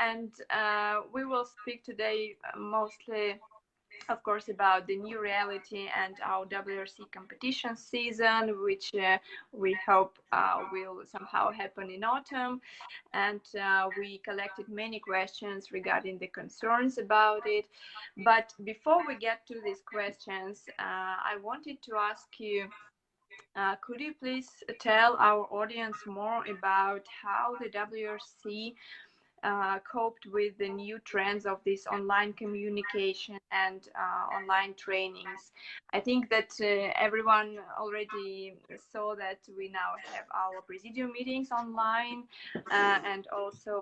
and we will speak today mostly, of course, about the new reality and our WRC competition season, which we hope will somehow happen in autumn. And we collected many questions regarding the concerns about it. But before we get to these questions, I wanted to ask you, could you please tell our audience more about how the WRC coped with the new trends of this online communication and online trainings? I think that everyone already saw that we now have our presidium meetings online, and also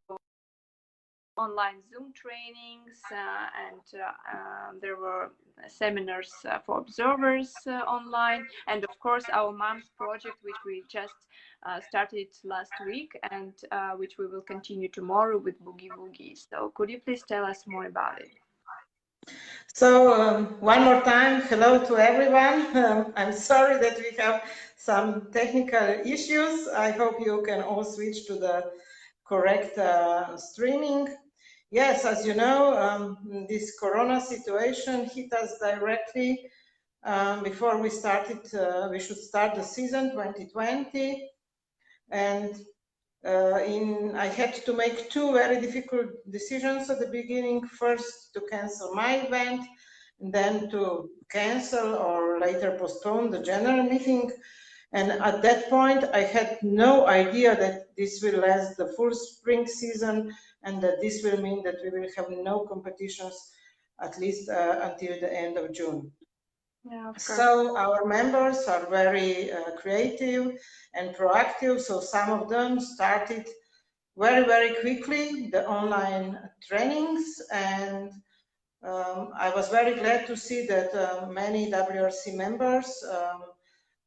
online Zoom trainings, and there were seminars for observers online, and of course our moms project, which we just started last week, and which we will continue tomorrow with Boogie Woogie. So could you please tell us more about it? So one more time, hello to everyone. I'm sorry that we have some technical issues. I hope you can all switch to the correct streaming. Yes, as you know, this Corona situation hit us directly before we started. We should start the season 2020, and I had to make two very difficult decisions at the beginning. First, to cancel my event, and then to cancel or later postpone the general meeting. And at that point, I had no idea that this will last the full spring season, and that this will mean that we will have no competitions at least until the end of June. Yeah, of course. So our members are very creative and proactive. So some of them started very, very quickly the online trainings, and I was very glad to see that many WRC members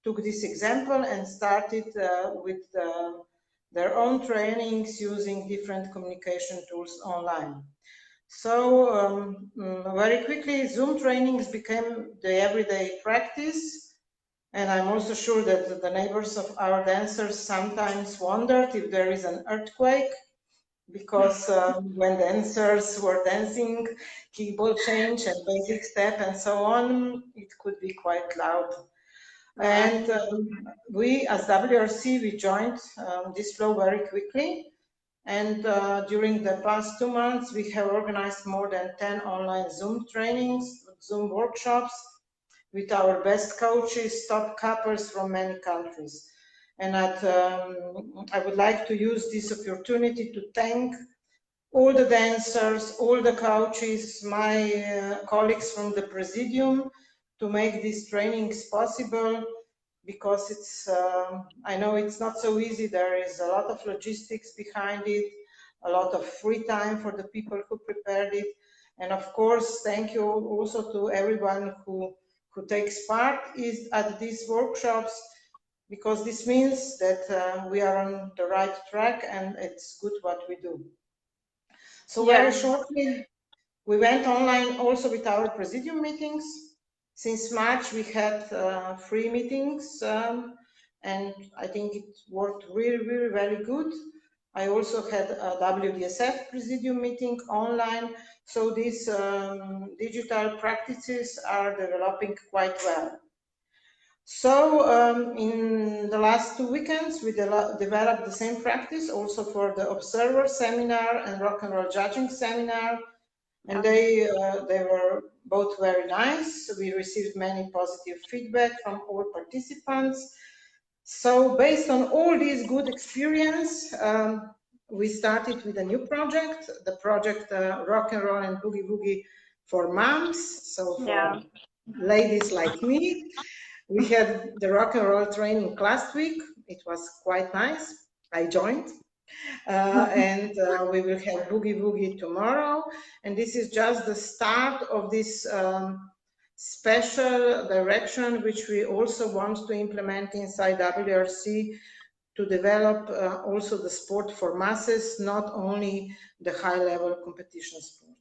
took this example and started with their own trainings using different communication tools online. So very quickly, Zoom trainings became the everyday practice. And I'm also sure that the neighbors of our dancers sometimes wondered if there is an earthquake, because when dancers were dancing, keyboard change and basic step and so on, it could be quite loud. And we, as WRC, we joined this flow very quickly. And during the past 2 months, we have organized more than 10 online Zoom trainings, Zoom workshops with our best coaches, top couples from many countries. And I would like to use this opportunity to thank all the dancers, all the coaches, my colleagues from the Presidium, to make these trainings possible, because it's, I know it's not so easy. There is a lot of logistics behind it, a lot of free time for the people who prepared it. And of course, thank you also to everyone who takes part at these workshops, because this means that we are on the right track and it's good what we do. So very shortly, we went online also with our Presidium meetings. Since March, we had free meetings, and I think it worked really, really very good. I also had a WDSF Presidium meeting online, so these digital practices are developing quite well. So in the last 2 weekends, we developed the same practice also for the Observer Seminar and Rock and Roll Judging Seminar. And they were both very nice. We received many positive feedback from all participants. So based on all these good experience, we started with a new project, the project Rock and Roll and Boogie Woogie for Moms, so for ladies like me. We had the rock and roll training last week. It was quite nice. I joined. And we will have Boogie Woogie tomorrow. And this is just the start of this special direction, which we also want to implement inside WRC to develop also the sport for masses, not only the high-level competition sport.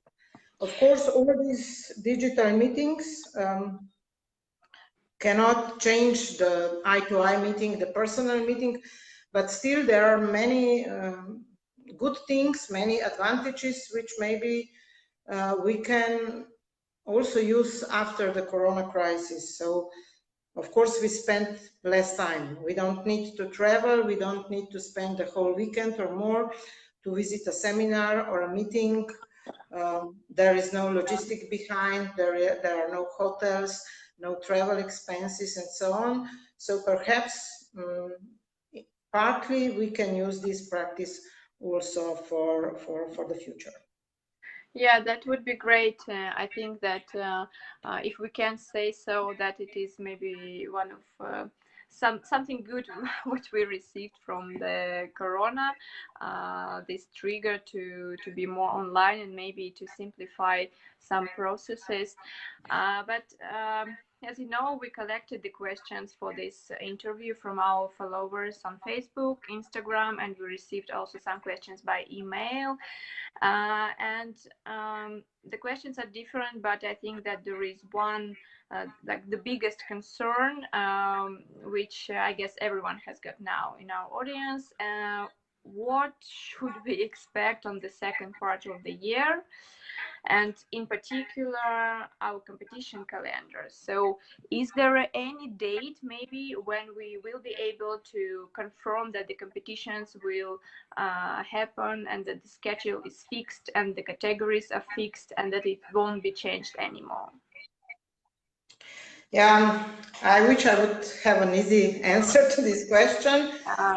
Of course, all these digital meetings cannot change the eye-to-eye meeting, the personal meeting, but still there are many good things, many advantages, which maybe we can also use after the Corona crisis. So, of course, we spend less time. We don't need to travel. We don't need to spend the whole weekend or more to visit a seminar or a meeting. There is no logistic behind. There are no hotels, no travel expenses, and so on. So perhaps partly we can use this practice also for the future. Yeah, that would be great. I think that if we can say so, that it is maybe one of something good which we received from the Corona, this trigger to be more online and maybe to simplify some processes. But as you know, we collected the questions for this interview from our followers on Facebook, Instagram, and we received also some questions by email. And the questions are different, but I think that there is one, like the biggest concern, which I guess everyone has got now in our audience. What should we expect on the second part of the year? And in particular, our competition calendar. So is there any date maybe when we will be able to confirm that the competitions will happen and that the schedule is fixed and the categories are fixed and that it won't be changed anymore? Yeah, I wish I would have an easy answer to this question,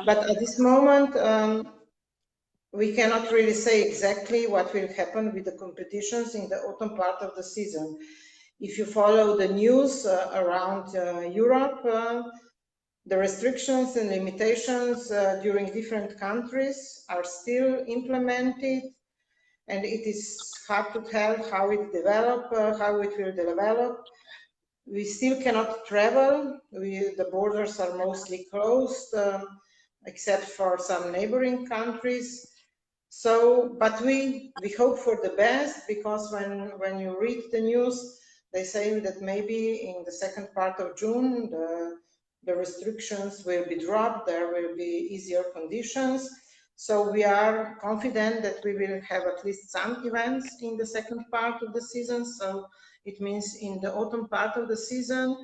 but at this moment, we cannot really say exactly what will happen with the competitions in the autumn part of the season. If you follow the news around Europe, the restrictions and limitations during different countries are still implemented, and it is hard to tell how it will develop. We still cannot travel. The borders are mostly closed, except for some neighboring countries. So, but we hope for the best, because when you read the news, they say that maybe in the second part of June, the restrictions will be dropped, there will be easier conditions. So we are confident that we will have at least some events in the second part of the season. So it means in the autumn part of the season.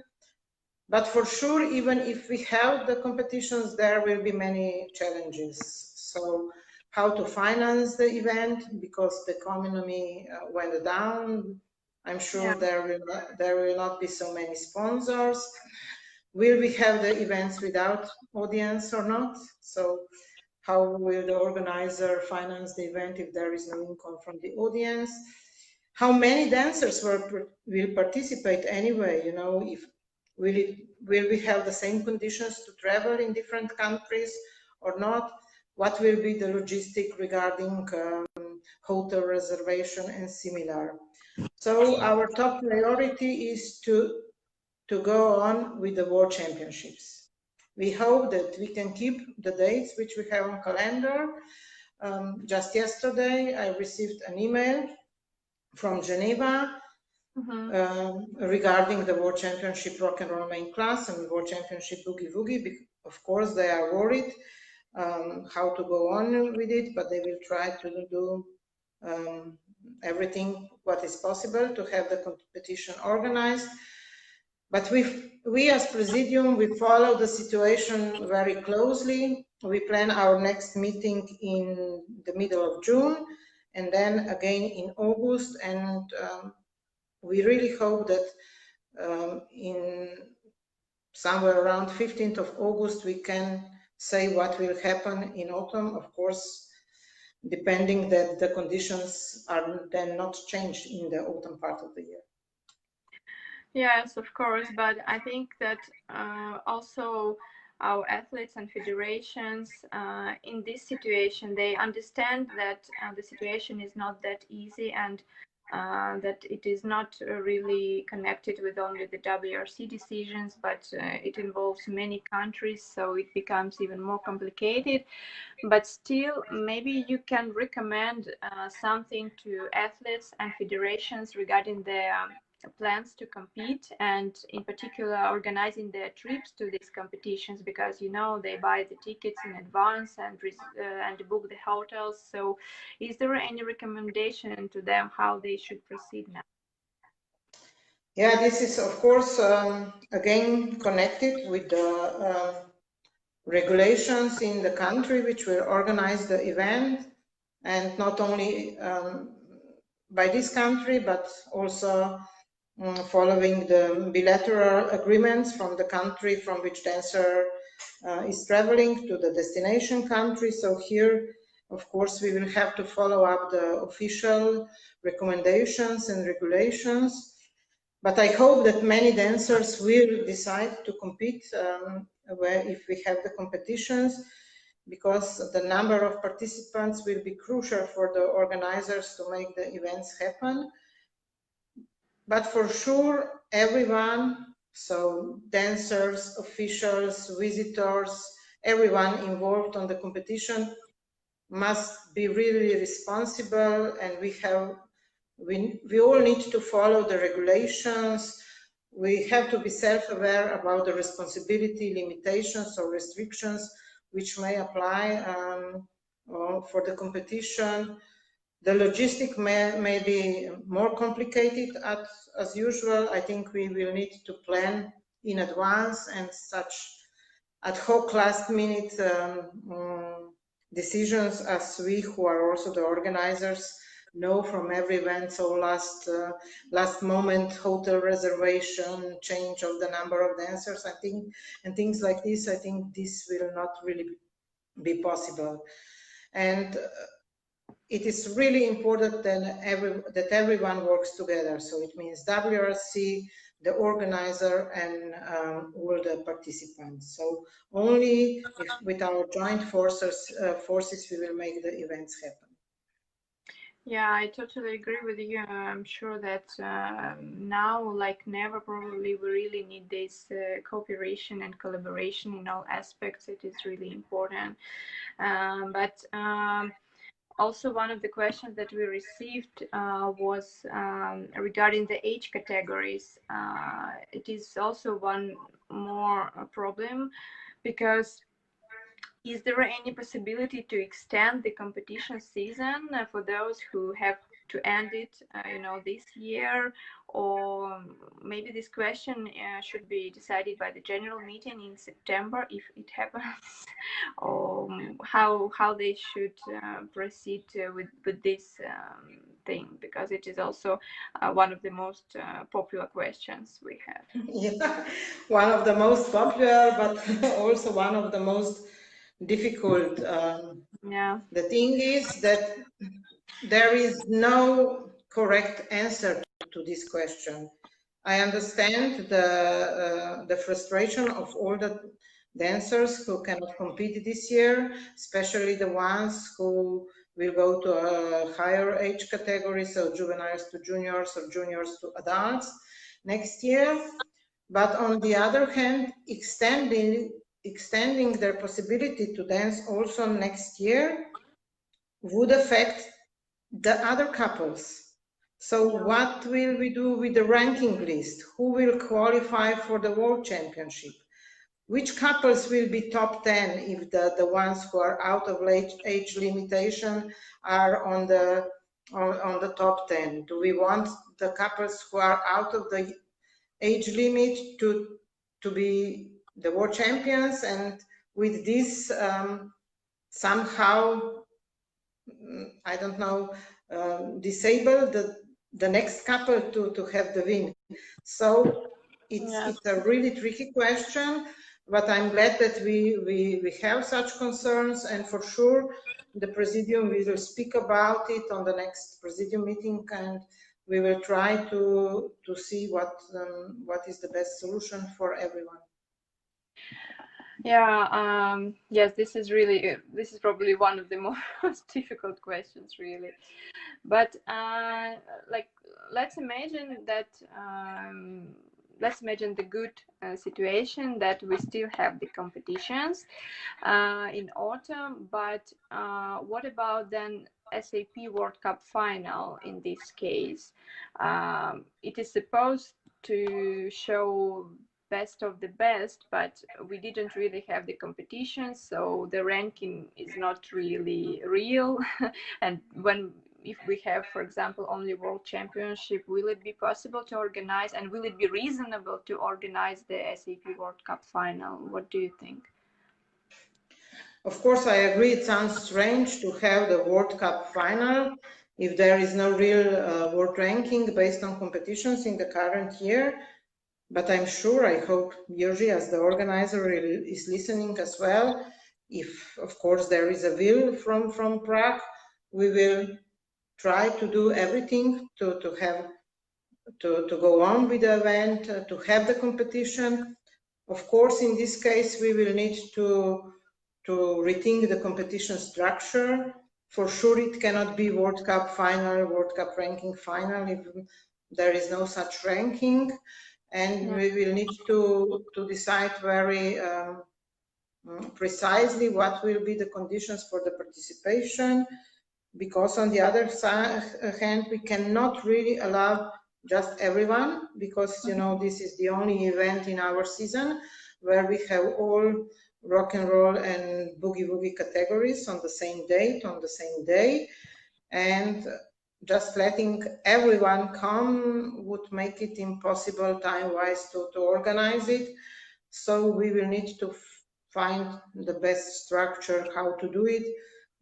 But for sure, even if we have the competitions, there will be many challenges. So how to finance the event, because the economy went down. I'm sure there will not be so many sponsors. Will we have the events without audience or not? So how will the organizer finance the event if there is no income from the audience? How many dancers will participate anyway? You know, if will we have the same conditions to travel in different countries or not? What will be the logistic regarding hotel reservation and similar? So our top priority is to go on with the World Championships. We hope that we can keep the dates which we have on calendar. Just yesterday, I received an email from Geneva regarding the World Championship Rock and Roll main class and World Championship Boogie Woogie. Of course, they are worried how to go on with it, but they will try to do everything what is possible to have the competition organized. But we as Presidium, we follow the situation very closely. We plan our next meeting in the middle of June and then again in August. And we really hope that in somewhere around 15th of August, we can say what will happen in autumn, of course, depending that the conditions are then not changed in the autumn part of the year. Yes, of course, but I think that also our athletes and federations in this situation, they understand that the situation is not that easy and that it is not really connected with only the WRC decisions, but it involves many countries, so it becomes even more complicated. But still, maybe you can recommend something to athletes and federations regarding their plans to compete, and in particular organizing their trips to these competitions, because you know they buy the tickets in advance and book the hotels. So is there any recommendation to them how they should proceed now? Yeah, this is of course again connected with the regulations in the country which will organize the event, and not only by this country but also following the bilateral agreements from the country from which dancer is traveling to the destination country. So here, of course, we will have to follow up the official recommendations and regulations. But I hope that many dancers will decide to compete if we have the competitions, because the number of participants will be crucial for the organizers to make the events happen. But for sure, everyone, so dancers, officials, visitors, everyone involved on the competition must be really responsible, and we all need to follow the regulations. We have to be self-aware about the responsibility limitations or restrictions which may apply for the competition. The logistic may be more complicated as usual. I think we will need to plan in advance, and such ad hoc last minute decisions as we, who are also the organizers, know from every event. So last moment hotel reservation, change of the number of dancers, I think, and things like this, I think this will not really be possible. And it is really important that everyone works together. So it means WRC, the organizer, and all the participants. So only with our joint forces we will make the events happen. Yeah, I totally agree with you. I'm sure that now, like never, probably we really need this cooperation and collaboration in all aspects. It is really important. But also, one of the questions that we received was regarding the age categories. It is also one more problem, because is there any possibility to extend the competition season for those who have to end it, this year? Or maybe this question should be decided by the general meeting in September if it happens, or how they should proceed with this thing, because it is also one of the most popular questions we have. Yeah, one of the most popular, but also one of the most difficult. Yeah. The thing is that there is no correct answer to this question. I understand the frustration of all the dancers who cannot compete this year, especially the ones who will go to a higher age category, so juveniles to juniors or juniors to adults next year. But on the other hand, extending their possibility to dance also next year would affect the other couples. So what will we do with the ranking list? Who will qualify for the World Championship? Which couples will be top 10 if the ones who are out of age limitation are on the top 10? Do we want the couples who are out of the age limit to be the world champions, and with this somehow, I don't know, disable the next couple to have the win? So it's a really tricky question, but I'm glad that we have such concerns, and for sure the Presidium will speak about it on the next Presidium meeting, and we will try to see what is the best solution for everyone. Yeah, yes, this is probably one of the most difficult questions, really. But let's imagine the good situation that we still have the competitions in autumn, but what about then SAP World Cup final in this case. It is supposed to show best of the best, but we didn't really have the competition, so the ranking is not really real. And if we have, for example, only World Championship, will it be possible to organize, and will it be reasonable to organize the SAP World Cup final? What do you think? Of course, I agree. It sounds strange to have the World Cup final if there is no real world ranking based on competitions in the current year. But I'm sure, I hope Joži, as the organizer, is listening as well. If, of course, there is a will from Prague, we will try to do everything to go on with the event, to have the competition. Of course, in this case, we will need to rethink the competition structure. For sure, it cannot be World Cup final, World Cup ranking final if there is no such ranking. And we will need to decide very precisely what will be the conditions for the participation, because on the other hand, we cannot really allow just everyone, because, you know, this is the only event in our season where we have all rock and roll and boogie woogie categories on the same date, on the same day. And just letting everyone come would make it impossible time-wise to organize it. So we will need to find the best structure how to do it.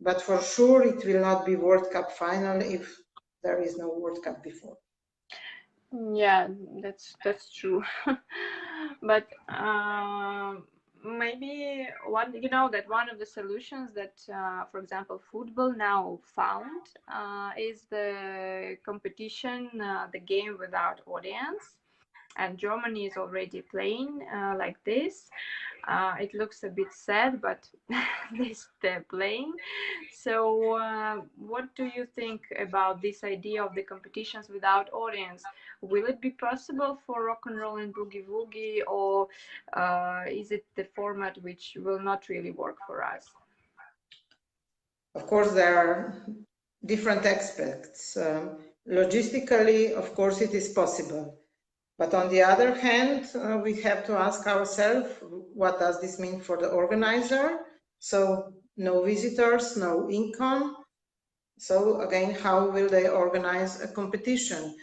But for sure, it will not be World Cup final if there is no World Cup before. Yeah, that's true. But maybe one of the solutions that, for example, football now found is the competition, the game without audience. And Germany is already playing like this. It looks a bit sad, but they're playing. So what do you think about this idea of the competitions without audience? Will it be possible for rock and roll and boogie woogie, or is it the format which will not really work for us? Of course, there are different aspects. Logistically, of course, it is possible. But on the other hand, we have to ask ourselves, what does this mean for the organizer? So no visitors, no income. So again, how will they organize a competition?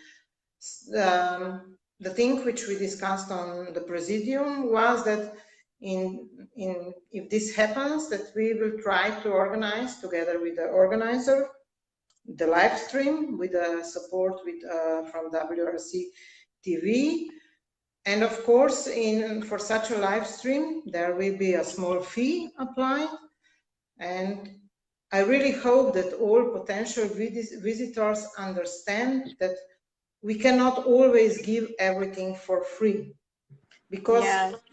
The thing which we discussed on the Presidium was that if this happens, that we will try to organize together with the organizer the live stream with the support from WRRC TV. And of course, for such a live stream, there will be a small fee applied. And I really hope that all potential visitors understand that we cannot always give everything for free, because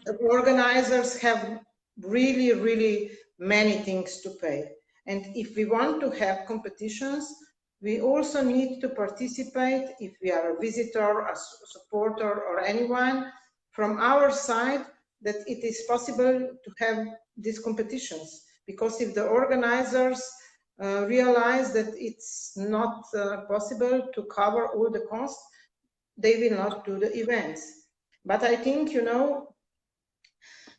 the organizers have really, really many things to pay. And if we want to have competitions, we also need to participate, if we are a visitor, a supporter, or anyone from our side, that it is possible to have these competitions. Because if the organizers realize that it's not possible to cover all the costs, they will not do the events. But I think, you know,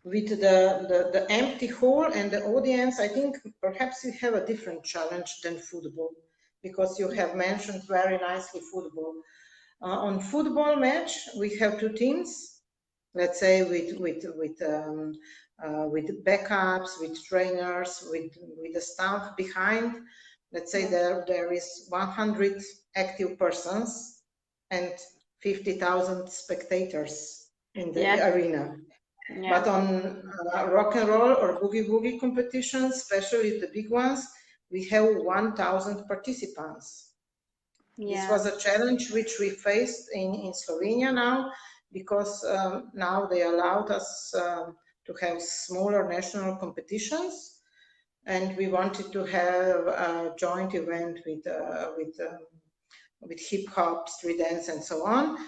with the empty hall and the audience, I think perhaps we have a different challenge than football, because you have mentioned very nicely football. On football match, we have two teams, let's say with backups, with trainers, with the staff behind. Let's say there is 100 active persons and 50,000 spectators in the arena. But on rock and roll or boogie woogie competitions, especially the big ones, we have 1,000 participants. This was a challenge which we faced in Slovenia now, because now they allowed us to have smaller national competitions, and we wanted to have a joint event with hip hop, street dance, and so on.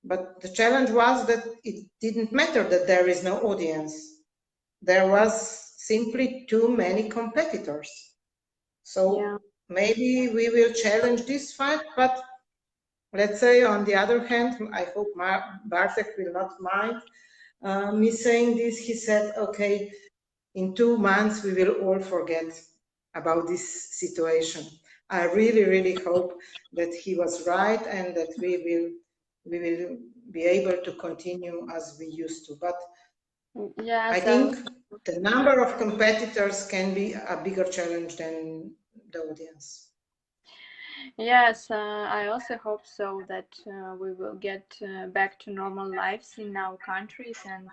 But the challenge was that it didn't matter that there is no audience. There was simply too many competitors. So maybe we will challenge this fight, but let's say on the other hand, I hope Bartek will not mind me saying this. He said, okay, in 2 months we will all forget about this situation. I really, really hope that he was right and that we will be able to continue as we used to. But yes, I think the number of competitors can be a bigger challenge than the audience. Yes, I also hope so that we will get back to normal lives in our countries and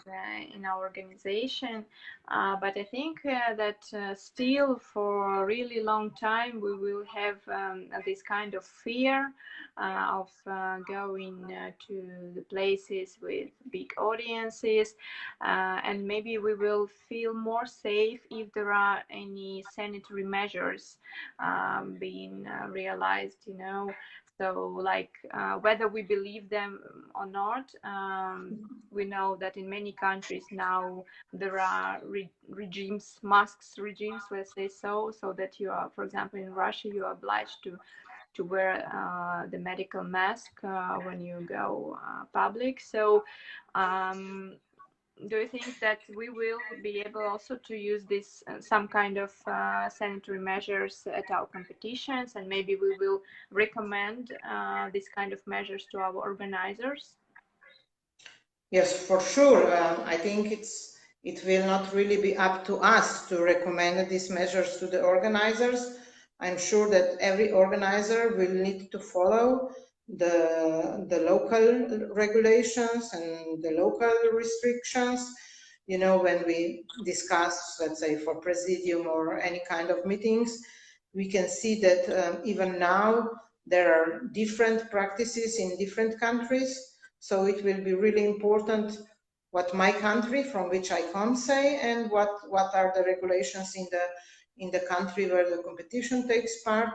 in our organization. But I think that still for a really long time we will have this kind of fear of going to the places with big audiences, and maybe we will feel more safe if there are any sanitary measures being realized, you know. So like whether we believe them or not, we know that in many countries now there are regimes, masks regimes, let's say, so that you are, for example, in Russia you are obliged to wear the medical mask when you go public. So do you think that we will be able also to use this some kind of sanitary measures at our competitions, and maybe we will recommend this kind of measures to our organizers? Yes, for sure. I think it will not really be up to us to recommend these measures to the organizers. I'm sure that every organizer will need to follow the local regulations and the local restrictions. You know, when we discuss, let's say, for presidium or any kind of meetings, we can see that even now there are different practices in different countries. So it will be really important what my country from which I come say, and what are the regulations in the country where the competition takes part.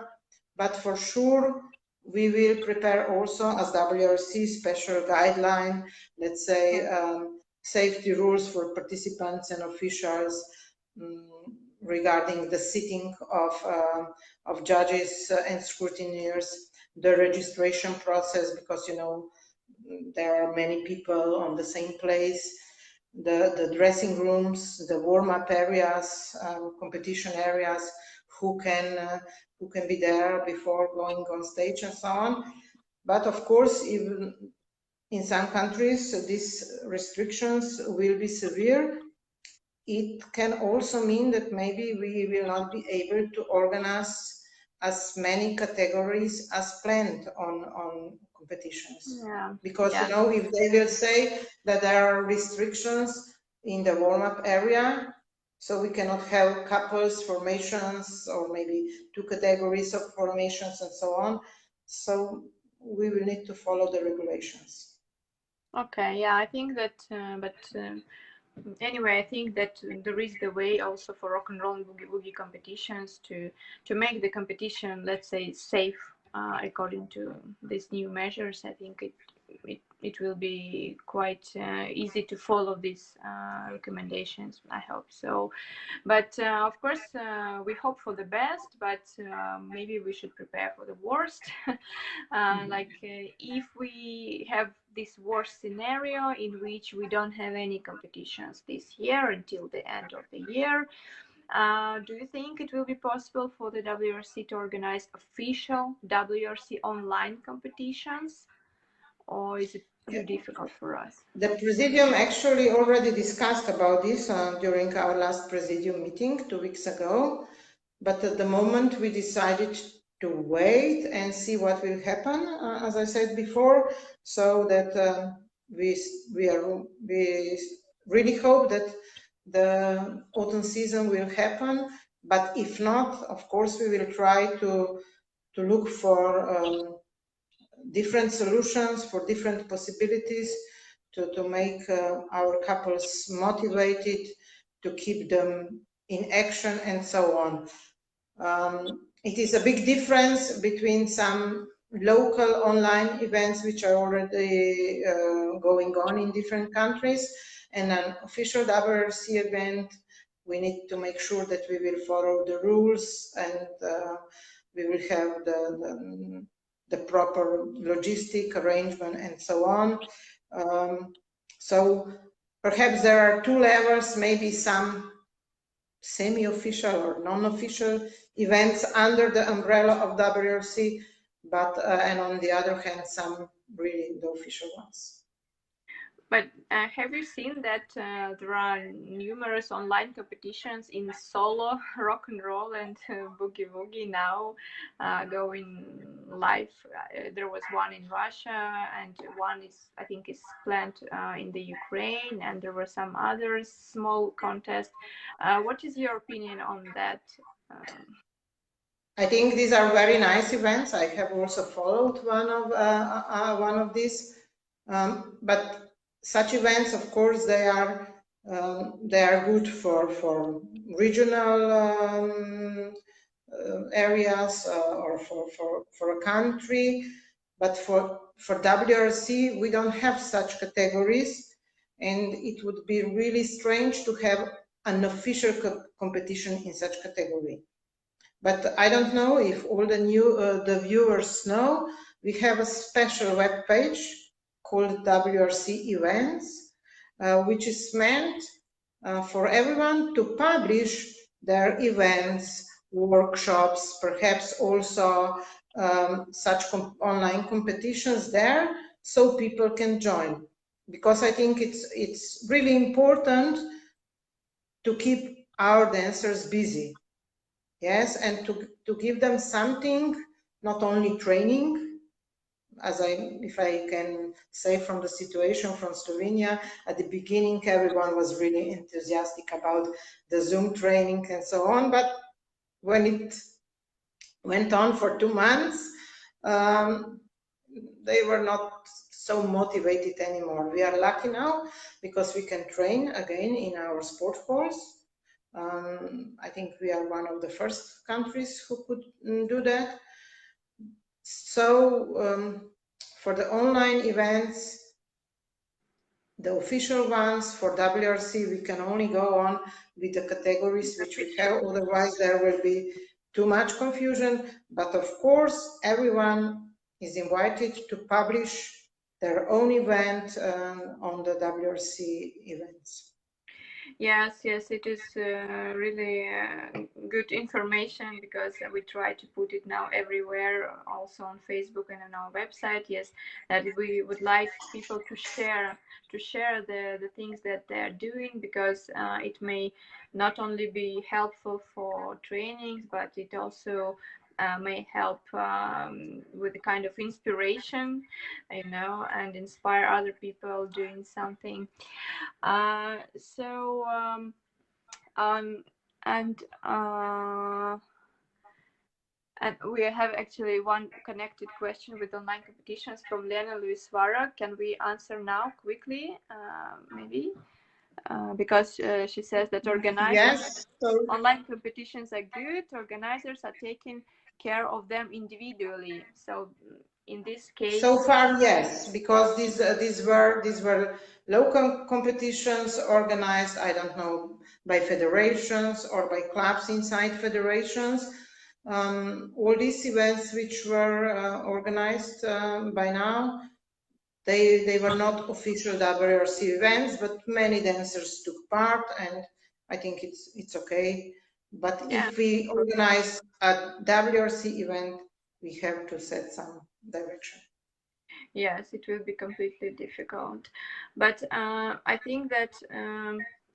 But for sure, we will prepare also as WRC special guideline, let's say safety rules for participants and officials regarding the sitting of judges and scrutineers, the registration process, because you know there are many people on the same place, the dressing rooms, the warm-up areas, competition areas, who can be there before going on stage and so on. But of course, even in some countries, these restrictions will be severe. It can also mean that maybe we will not be able to organize as many categories as planned on competitions. Yeah. Because, Yeah. you know, if they will say that there are restrictions in the warm-up area, so we cannot have couples formations or maybe 2 categories of formations and so on. So we will need to follow the regulations. Okay. Yeah, I think that, anyway, I think that there is the way also for rock and roll and boogie woogie competitions to make the competition, let's say, safe according to these new measures. I think it will be quite easy to follow these recommendations. I hope so. But of course, we hope for the best, but maybe we should prepare for the worst. If we have this worst scenario in which we don't have any competitions this year until the end of the year, do you think it will be possible for the WRC to organize official WRC online competitions, or is it too difficult for us? The Presidium actually already discussed about this during our last Presidium meeting 2 weeks ago, but at the moment we decided to wait and see what will happen, as I said before, so that we really hope that the autumn season will happen, but if not, of course, we will try to look for different solutions, for different possibilities to make our couples motivated, to keep them in action and so on. It is a big difference between some local online events which are already going on in different countries and an official WRC event. We need to make sure that we will follow the rules and we will have the proper logistic arrangement and so on. So perhaps there are two levels, maybe some semi-official or non-official events under the umbrella of WRC, but and on the other hand, some really the official ones. But have you seen that there are numerous online competitions in solo rock and roll and boogie woogie now going live? There was one in Russia, and one is, I think, is planned in the Ukraine, and there were some other small contests. What is your opinion on that? I think these are very nice events. I have also followed one of these, but such events, of course, they are good for regional areas or for a country, but for WRC we don't have such categories, and it would be really strange to have an official competition in such category. But I don't know if all the viewers know, we have a special web page called WRC Events, which is meant for everyone to publish their events, workshops, perhaps also such online competitions there, so people can join. Because I think it's really important to keep our dancers busy. Yes, and to give them something, not only training, if I can say from the situation from Slovenia, at the beginning everyone was really enthusiastic about the Zoom training and so on, but when it went on for 2 months, they were not so motivated anymore. We are lucky now because we can train again in our sport halls. I think we are one of the first countries who could do that. So for the online events, the official ones for WRC, we can only go on with the categories which we have, otherwise there will be too much confusion. But of course, everyone is invited to publish their own event on the WRC events. Yes, it is really good information, because we try to put it now everywhere, also on Facebook and on our website. Yes, that we would like people to share the things that they are doing, because it may not only be helpful for trainings, but it also may help with a kind of inspiration, and inspire other people doing something. And we have actually one connected question with online competitions from Lena Luisvara. Can we answer now quickly, maybe? Because she says that organizers, online competitions are good. Organizers are taking care of them individually. So in this case, so far, yes, because these were local competitions organized, I don't know, by federations or by clubs inside federations. All these events which were organized by now, they were not official WRC events, but many dancers took part, and I think it's okay. But yeah, if we organize a WRC event, we have to set some direction. Yes, it will be completely difficult. But I think that,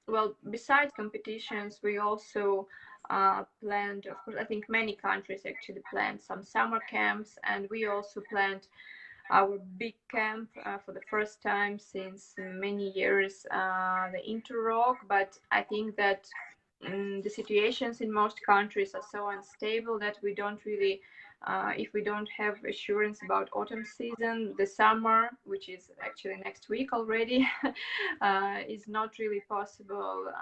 well, besides competitions, we also planned, of course, I think many countries actually planned some summer camps, and we also planned our big camp for the first time since many years, the InterRock. But I think that the situations in most countries are so unstable that we don't really, if we don't have assurance about autumn season, the summer, which is actually next week already, is not really possible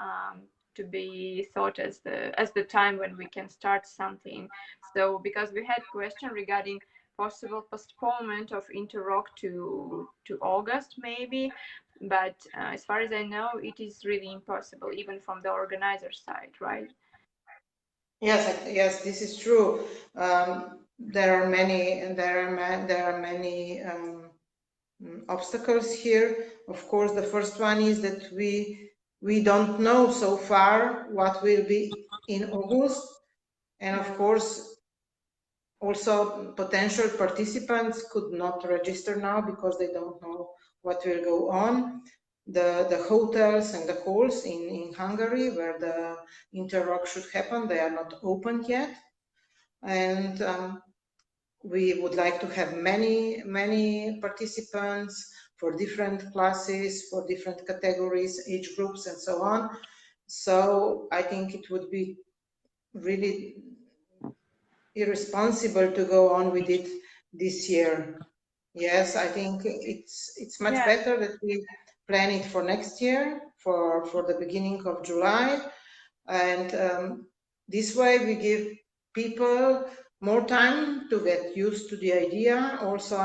to be thought as the time when we can start something. So because we had question regarding possible postponement of InterRock to August maybe, but as far as I know, it is really impossible, even from the organizer side, right? Yes, this is true. There are many obstacles here. Of course, the first one is that we don't know so far what will be in August, and of course, also potential participants could not register now because they don't know what will go on. The hotels and the halls in Hungary where the InterRock should happen, they are not open yet, and we would like to have many participants for different classes, for different categories, age groups, and so on. So I think it would be really irresponsible to go on with it this year. Yes, I think it's much better that we plan it for next year, for the beginning of July, and this way we give people more time to get used to the idea. Also,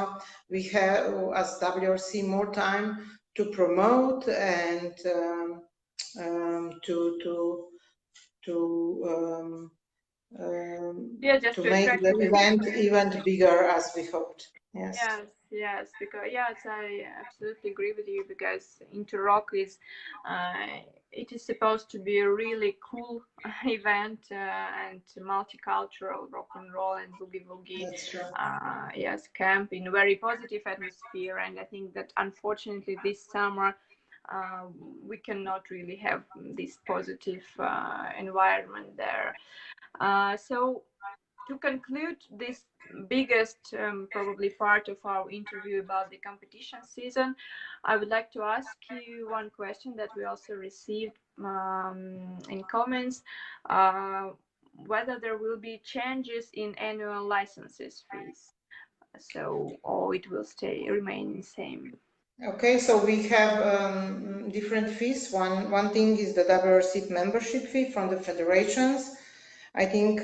we have, as WRC, more time to promote and to make the event bigger as we hoped. Yes, because I absolutely agree with you, because InterRock is it is supposed to be a really cool event and multicultural rock and roll and boogie woogie. That's right. Camp in a very positive atmosphere, and I think that unfortunately this summer we cannot really have this positive environment there. So to conclude this biggest probably part of our interview about the competition season, I would like to ask you one question that we also received in comments, whether there will be changes in annual licenses fees, or it will remain the same. Okay, so we have different fees. One thing is the WRC membership fee from the federations. I think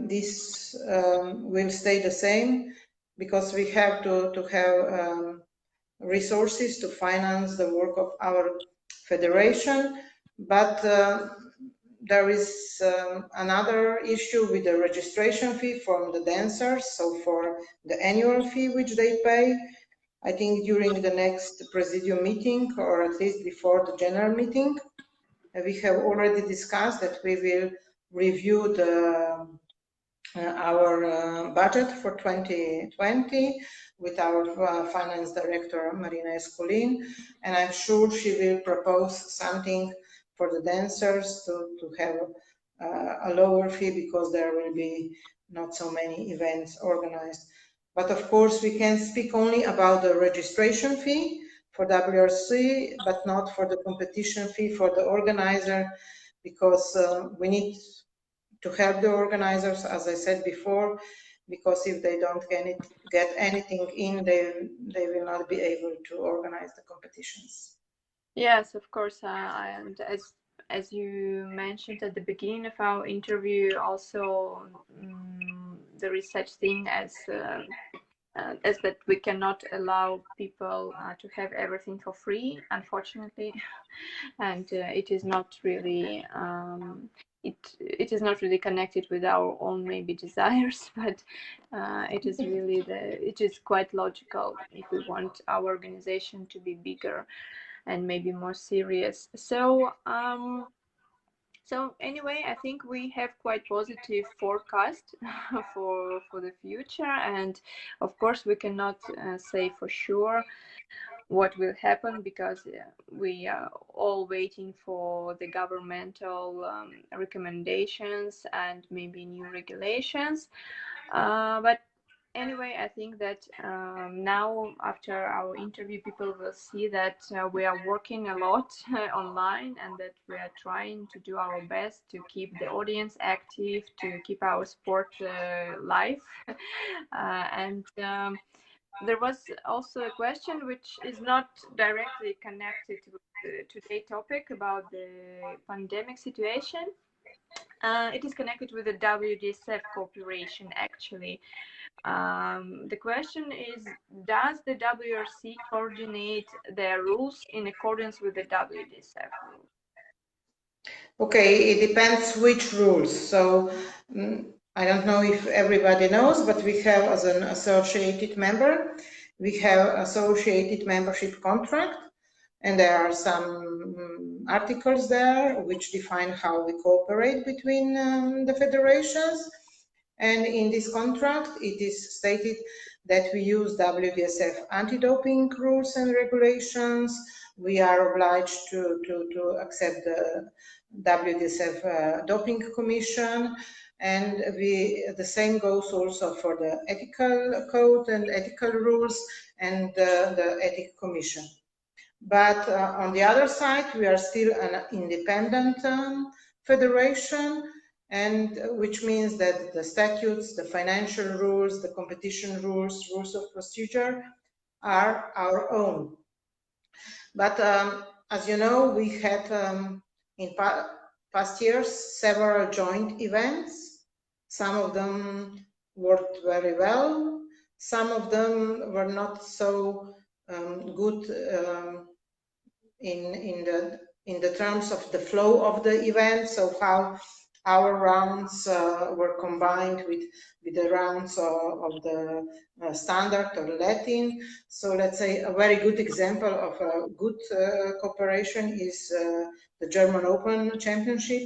this will stay the same because we have to have resources to finance the work of our federation. But there is another issue with the registration fee from the dancers. So for the annual fee which they pay, I think during the next presidium meeting, or at least before the general meeting, we have already discussed that we will review our budget for 2020 with our finance director Marina Escolin, and I'm sure she will propose something for the dancers to have a lower fee because there will be not so many events organized. But of course we can speak only about the registration fee for WRC, but not for the competition fee for the organizer, because we need to help the organizers, as I said before, because if they don't get anything in, they will not be able to organize the competitions. Yes, of course, and as you mentioned at the beginning of our interview, also there is such thing as that we cannot allow people to have everything for free, unfortunately, and it is not really it is not really connected with our own maybe desires, but it is quite logical if we want our organization to be bigger and maybe more serious. So anyway, I think we have quite positive forecast for the future, and of course we cannot say for sure what will happen, because we are all waiting for the governmental recommendations and maybe new regulations. But anyway, I think that now after our interview, people will see that we are working a lot online, and that we are trying to do our best to keep the audience active, to keep our sport live. And there was also a question which is not directly connected with today's topic about the pandemic situation. It is connected with the WDSF cooperation, actually. The question is, does the WRC coordinate their rules in accordance with the WDSF rules? Okay, it depends which rules. So I don't know if everybody knows, but we have, as an associated member, we have associated membership contract, and there are some articles there which define how we cooperate between the federations. And in this contract, it is stated that we use WDSF anti-doping rules and regulations. We are obliged to accept the WDSF Doping Commission, and the same goes also for the ethical code and ethical rules and the Ethics Commission. But on the other side, we are still an independent federation, and which means that the statutes, the financial rules, the competition rules, rules of procedure are our own. But as you know, we had in past years several joint events. Some of them worked very well. Some of them were not so good in the terms of the flow of the event. So how our rounds were combined with the rounds of the standard or Latin. So let's say a very good example of a good cooperation is the German Open Championship,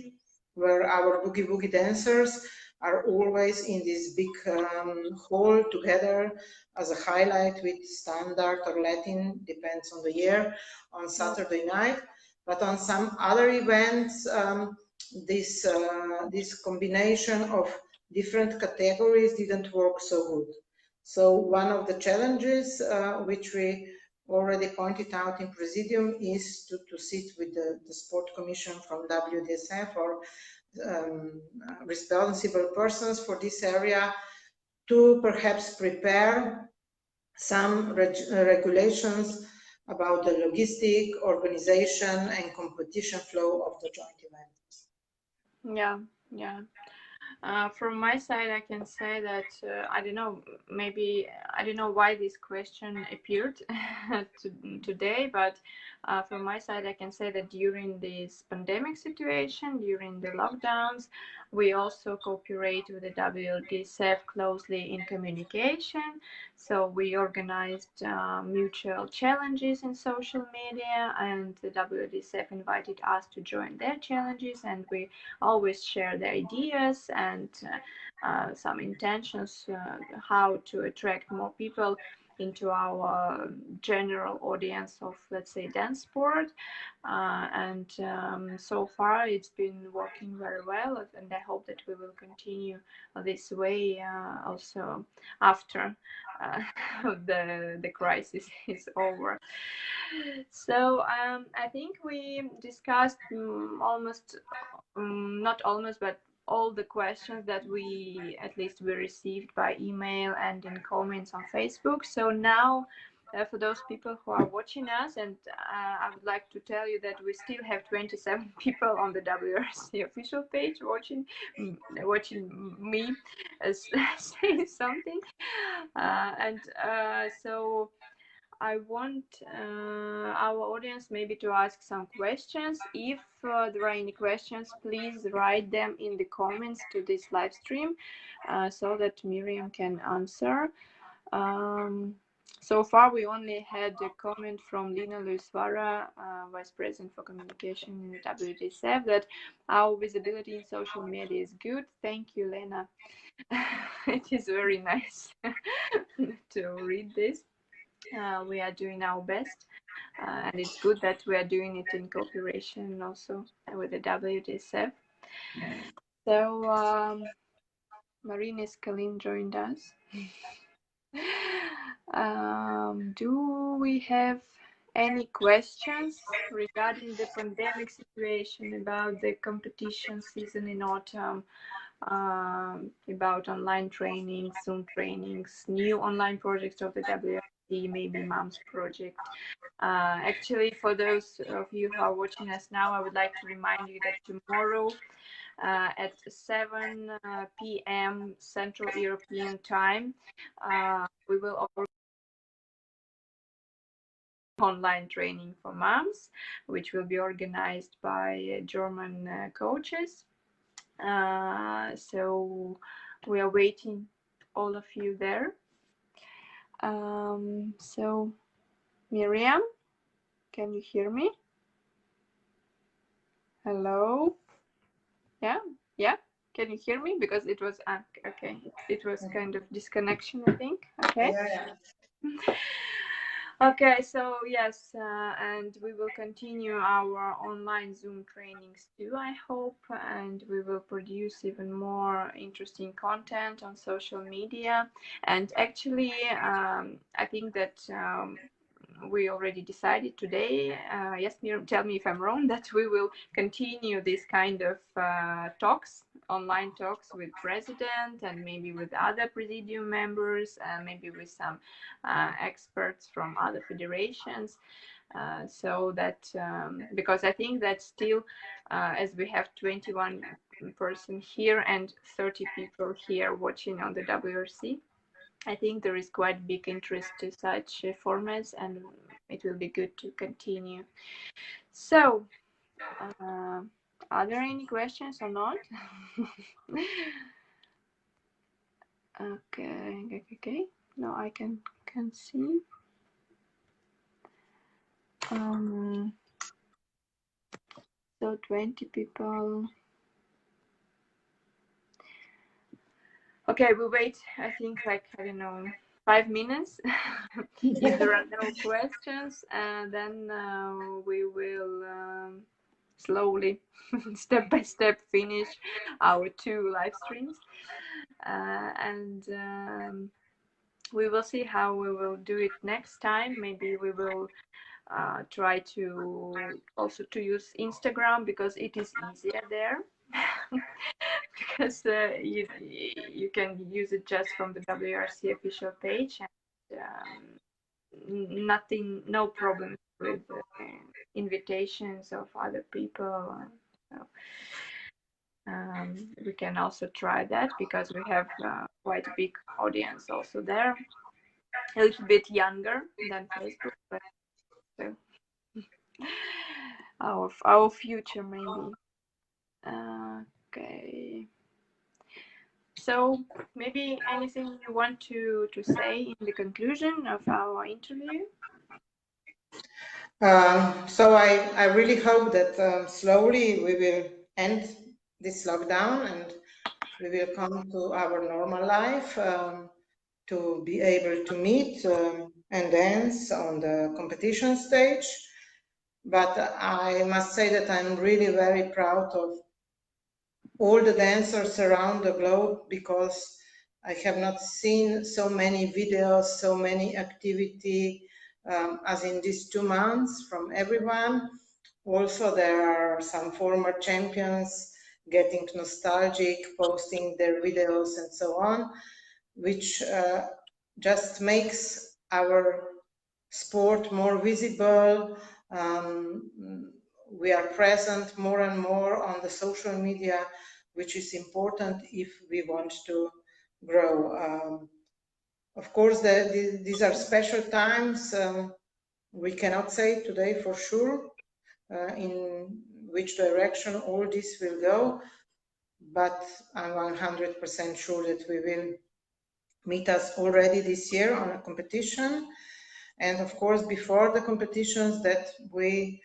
where our boogie woogie dancers are always in this big hall together as a highlight with standard or Latin, depends on the year, on Saturday night. But on some other events, this combination of different categories didn't work so good. So one of the challenges which we already pointed out in Presidium is to sit with the Sport Commission from WDSF or responsible persons for this area to perhaps prepare some regulations about the logistic, organization, and competition flow of the joint event. Yeah. From my side, I can say that I don't know. Maybe I don't know why this question appeared today, but from my side, I can say that during this pandemic situation, during the lockdowns, we also cooperate with the WDSF closely in communication. So we organized mutual challenges in social media, and the WDSF invited us to join their challenges, and we always share the ideas and some intentions how to attract more people into our general audience of, let's say, dance sport, and so far it's been working very well, and I hope that we will continue this way also after the crisis is over. So I think we discussed almost not almost, but all the questions that we received by email and in comments on Facebook. So now for those people who are watching us, and I would like to tell you that we still have 27 people on the WRC official page watching me say something, and so I want our audience maybe to ask some questions. If there are any questions, please write them in the comments to this live stream so that Miriam can answer. So far, we only had a comment from Lina Luisvara, Vice President for Communication in WDSF, that our visibility in social media is good. Thank you, Lena. It is very nice to read this. We are doing our best, and it's good that we are doing it in cooperation also with the WDSF. So Marina Skalin joined us. Do we have any questions regarding the pandemic situation, about the competition season in autumn, about online trainings, Zoom trainings, new online projects of the WRC, maybe MOMS project? Actually, for those of you who are watching us now, I would like to remind you that tomorrow at 7 p.m. Central European Time, we will online training for moms, which will be organized by German coaches. So we are waiting all of you there. So Miriam, can you hear me? Hello? Yeah, can you hear me? Because it was okay, it was kind of disconnection, I think. Okay. Yeah. Okay, so yes, and we will continue our online Zoom trainings too, I hope, and we will produce even more interesting content on social media. And actually, I think that we already decided today, yes, Miriam, tell me if I'm wrong, that we will continue this kind of talks, online talks with president and maybe with other presidium members, maybe with some experts from other federations, so that because I think that still, as we have 21 person here and 30 people here watching on the WRC, I think there is quite big interest to such formats, and it will be good to continue. So, are there any questions or not? Okay. No, I can see. So 20 people. Okay, we wait, I think, like, I don't know, 5 minutes. If there are no questions, then we will slowly, step by step, finish our 2 live streams. And we will see how we will do it next time. Maybe we will try to also to use Instagram, because it is easier there. Because you can use it just from the WRC official page, and no problem with invitations of other people. So, we can also try that, because we have quite a big audience also there, a little bit younger than Facebook, but so our future maybe. Okay. So maybe anything you want to say in the conclusion of our interview? So I really hope that slowly we will end this lockdown and we will come to our normal life, to be able to meet and dance on the competition stage. But I must say that I'm really very proud of all the dancers around the globe, because I have not seen so many videos, so many activity as in these 2 months from everyone. Also, there are some former champions getting nostalgic, posting their videos and so on, which just makes our sport more visible. We are present more and more on the social media, which is important if we want to grow. Of course, these are special times. We cannot say today for sure in which direction all this will go, but I'm 100% sure that we will meet us already this year on a competition. And of course, before the competitions, that we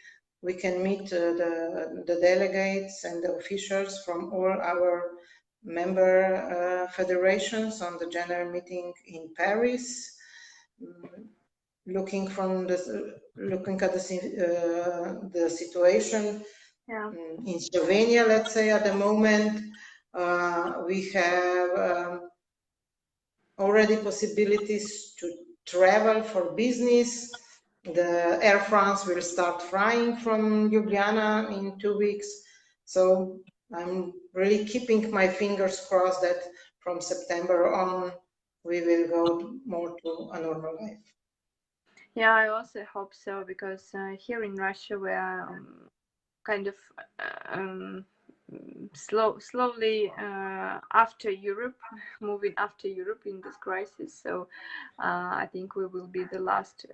can meet the delegates and the officials from all our member federations on the general meeting in Paris. Looking at the situation in Slovenia, let's say at the moment, we have already possibilities to travel for business. The Air France will start flying from Ljubljana in 2 weeks. So I'm really keeping my fingers crossed that from September on, we will go more to a normal life. Yeah, I also hope so, because here in Russia we are kind of slowly after Europe, moving after Europe in this crisis. So I think we will be the last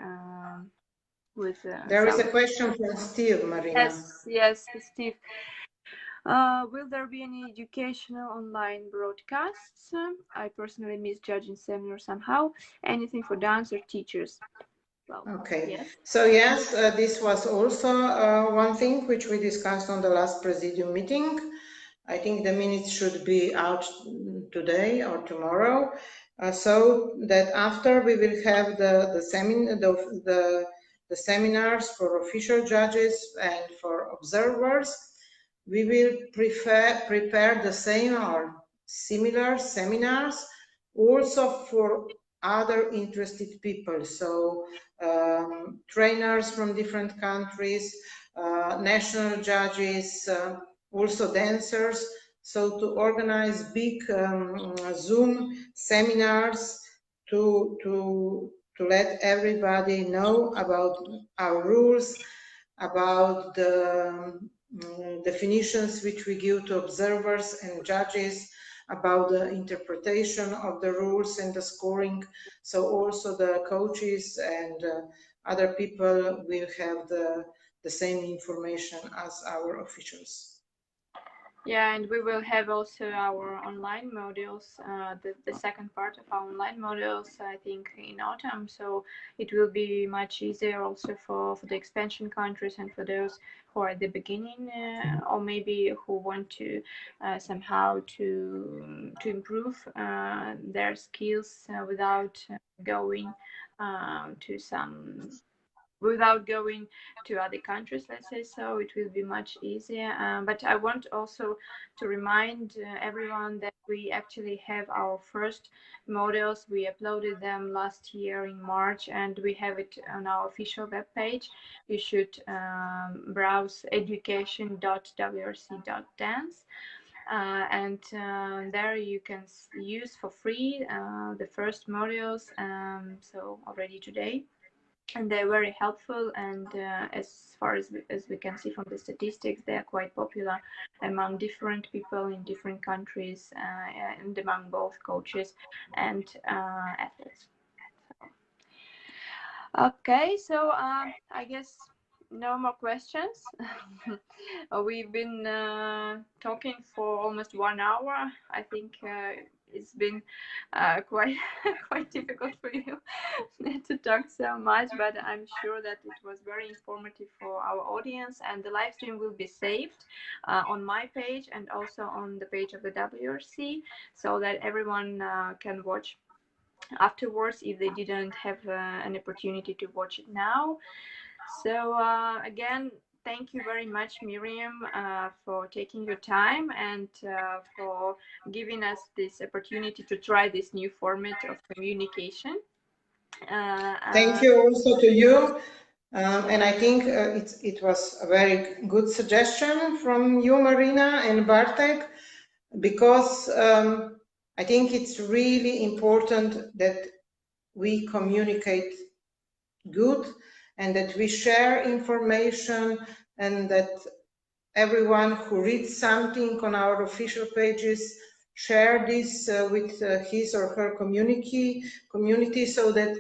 with There is a question from Steve, Marina. Yes, Steve. Will there be any educational online broadcasts? I personally miss judging seminars somehow. Anything for dancer teachers? Well, okay. Yes. So yes, this was also one thing which we discussed on the last Presidium meeting. I think the minutes should be out today or tomorrow, so that after we will have the seminars for official judges and for observers. We will prepare the same or similar seminars also for other interested people, so trainers from different countries, national judges, also dancers, so to organize big Zoom seminars to let everybody know about our rules, about the definitions which we give to observers and judges, about the interpretation of the rules and the scoring. So also the coaches and other people will have the same information as our officials. Yeah, and we will have also our online modules, the second part of our online modules, I think, in autumn. So it will be much easier also for the expansion countries and for those who are at the beginning or maybe who want to somehow to improve their skills without going to some without going to other countries, let's say. So it will be much easier, but I want also to remind everyone that we actually have our first models. We uploaded them last year in March and we have it on our official webpage. You should browse education.wrc.dance. And there you can use for free the first modules, so already today, and they're very helpful, and as far as we can see from the statistics, they are quite popular among different people in different countries and among both coaches and athletes. Okay, so I guess no more questions. We've been talking for almost 1 hour. I think it's been quite quite difficult for you to talk so much, but I'm sure that it was very informative for our audience, and the live stream will be saved on my page and also on the page of the WRC, so that everyone can watch afterwards if they didn't have an opportunity to watch it now. So again, thank you very much, Miriam, for taking your time and for giving us this opportunity to try this new format of communication. Thank you also to you. And I think it was a very good suggestion from you, Marina and Bartek, because I think it's really important that we communicate good and that we share information, and that everyone who reads something on our official pages share this with his or her community, so that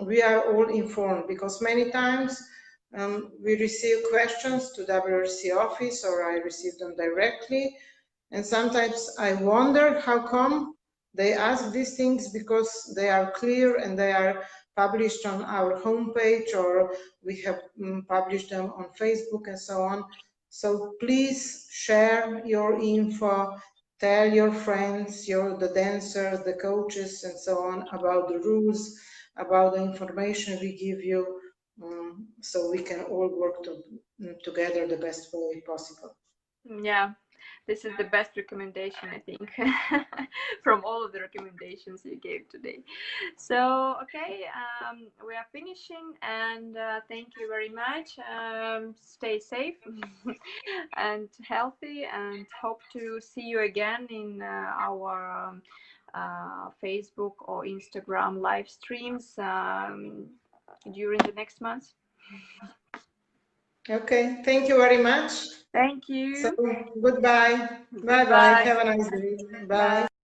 we are all informed, because many times we receive questions to WRC office, or I receive them directly, and sometimes I wonder how come they ask these things, because they are clear and they are published on our homepage, or we have published them on Facebook and so on. So please share your info, tell your friends, the dancers, the coaches and so on about the rules, about the information we give you, so we can all work together the best way possible. Yeah, this is the best recommendation, I think, from all of the recommendations you gave today. So, okay, we are finishing, and thank you very much. Stay safe and healthy, and hope to see you again in our Facebook or Instagram live streams during the next month. Okay, thank you very much. Thank you. So, goodbye. Bye-bye. Have a nice day. Bye.